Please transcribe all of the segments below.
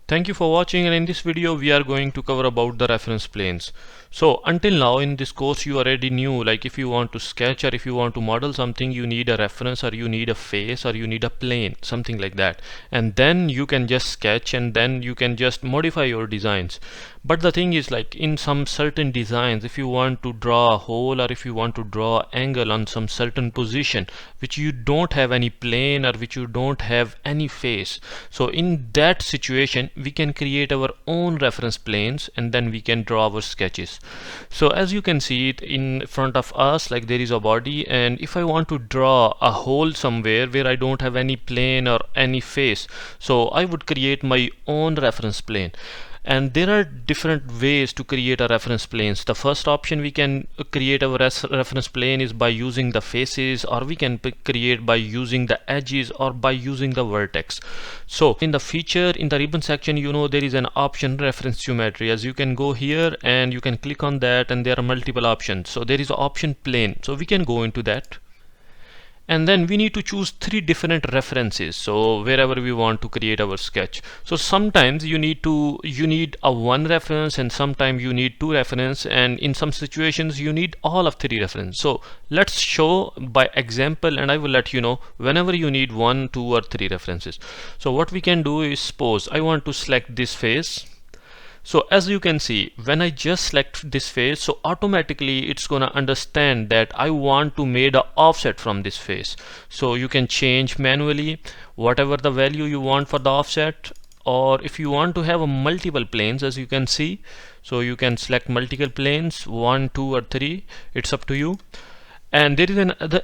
Thank you for watching, and in this video we are going to cover about the reference planes. So until now in this course you already knew, like if you want to sketch or if you want to model something, you need a reference or you need a face or you need a plane, something like that, and then you can just sketch and then you can just modify your designs. But the thing is, like in some certain designs, if you want to draw a hole or if you want to draw angle on some certain position which you don't have any plane or which you don't have any face, so in that situation we can create our own reference planes and then we can draw our sketches. So as you can see it in front of us, like there is a body, and if I want to draw a hole somewhere where I don't have any plane or any face, so I would create my own reference plane. And there are different ways to create a reference planes. The first option we can create our reference plane is by using the faces, or we can create by using the edges or by using the vertex. So in the feature, in the ribbon section, you know there is an option reference geometry. As you can go here and you can click on that, and there are multiple options. So there is an option plane, so we can go into that. And then we need to choose 3 different references, so wherever we want to create our sketch. So sometimes you need a 1 reference, and sometimes you need 2 reference, and in some situations you need all of 3 reference. So let's show by example, and I will let you know whenever you need 1, 2 or 3 references. So what we can do is, suppose I want to select this face. So as you can see, when I just select this face, so automatically it's gonna understand that I want to make an offset from this face. So you can change manually whatever the value you want for the offset, or if you want to have a multiple planes, as you can see, so you can select multiple planes, 1, 2 or 3, it's up to you. And there is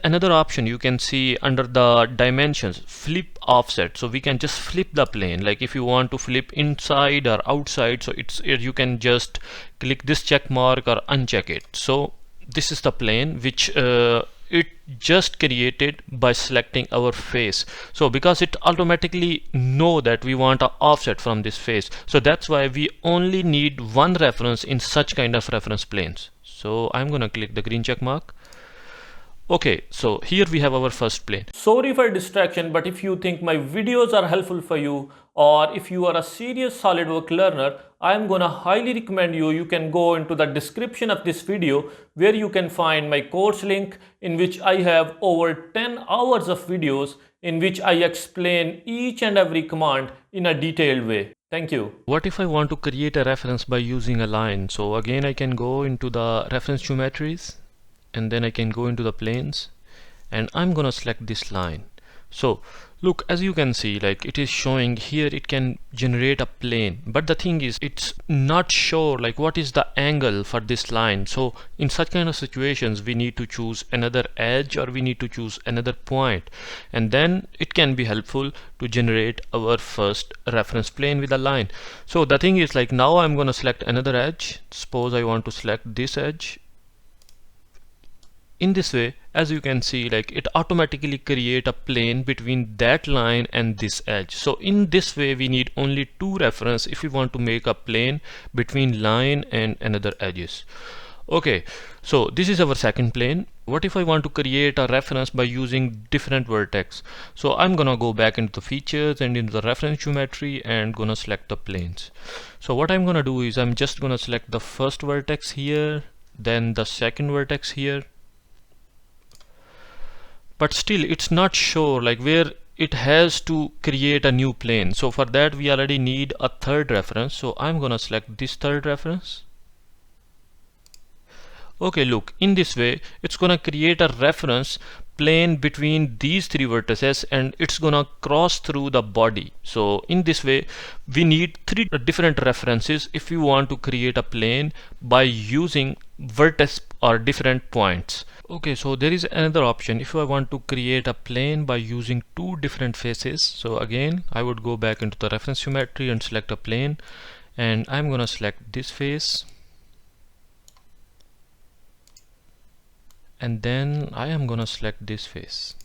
another option you can see under the dimensions, flip offset. So we can just flip the plane, like if you want to flip inside or outside, so you can just click this check mark or uncheck it. So this is the plane which it just created by selecting our face. So because it automatically know that we want an offset from this face, so that's why we only need 1 reference in such kind of reference planes. So I'm gonna click the green check mark. Okay, so here we have our first plane. Sorry for distraction, but if you think my videos are helpful for you, or if you are a serious SolidWorks learner, I am gonna highly recommend you can go into the description of this video, where you can find my course link, in which I have over 10 hours of videos in which I explain each and every command in a detailed way. Thank you. What if I want to create a reference by using a line? So again, I can go into the reference geometries, and then I can go into the planes, and I'm gonna select this line. So look, as you can see, like it is showing here it can generate a plane, but the thing is it's not sure like what is the angle for this line. So in such kind of situations we need to choose another edge, or we need to choose another point, and then it can be helpful to generate our first reference plane with a line. So the thing is, like now I'm gonna select another edge. Suppose I want to select this edge. In this way, as you can see, like it automatically create a plane between that line and this edge. So in this way we need only 2 reference if we want to make a plane between line and another edges. Okay, so this is our second plane. What if I want to create a reference by using different vertex? So I'm gonna go back into the features and into the reference geometry and gonna select the planes. So what I'm gonna do is I'm just gonna select the first vertex here, then the second vertex here. But still it's not sure like where it has to create a new plane. So for that we already need a 3rd reference. So I'm gonna select this 3rd reference. Okay, look, in this way it's gonna create a reference plane between these 3 vertices, and it's gonna cross through the body. So in this way we need 3 different references if we want to create a plane by using vertex or different points. Okay, so there is another option if I want to create a plane by using 2 different faces. So again I would go back into the reference geometry and select a plane, and I'm gonna select this face, and then I am gonna select this face.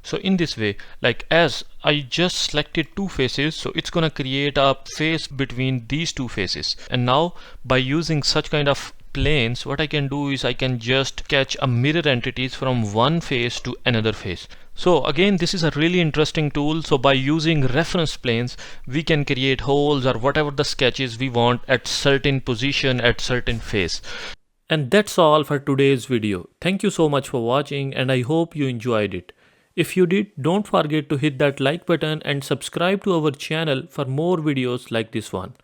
So in this way, like as I just selected 2 faces, so it's gonna create a face between these 2 faces. And now by using such kind of planes, what I can do is I can just sketch a mirror entities from one face to another face. So again, this is a really interesting tool. So by using reference planes, we can create holes or whatever the sketches we want at certain position, at certain face. And that's all for today's video. Thank you so much for watching, and I hope you enjoyed it. If you did, don't forget to hit that like button and subscribe to our channel for more videos like this one.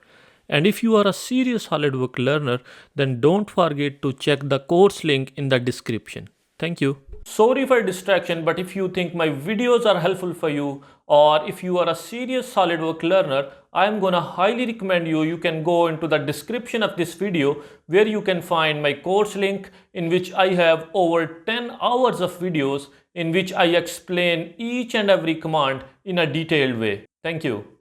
And if you are a serious SolidWorks learner, then don't forget to check the course link in the description. Thank you. Sorry for distraction, but if you think my videos are helpful for you, or if you are a serious SolidWorks learner, I am gonna highly recommend you can go into the description of this video where you can find my course link, in which I have over 10 hours of videos in which I explain each and every command in a detailed way. Thank you.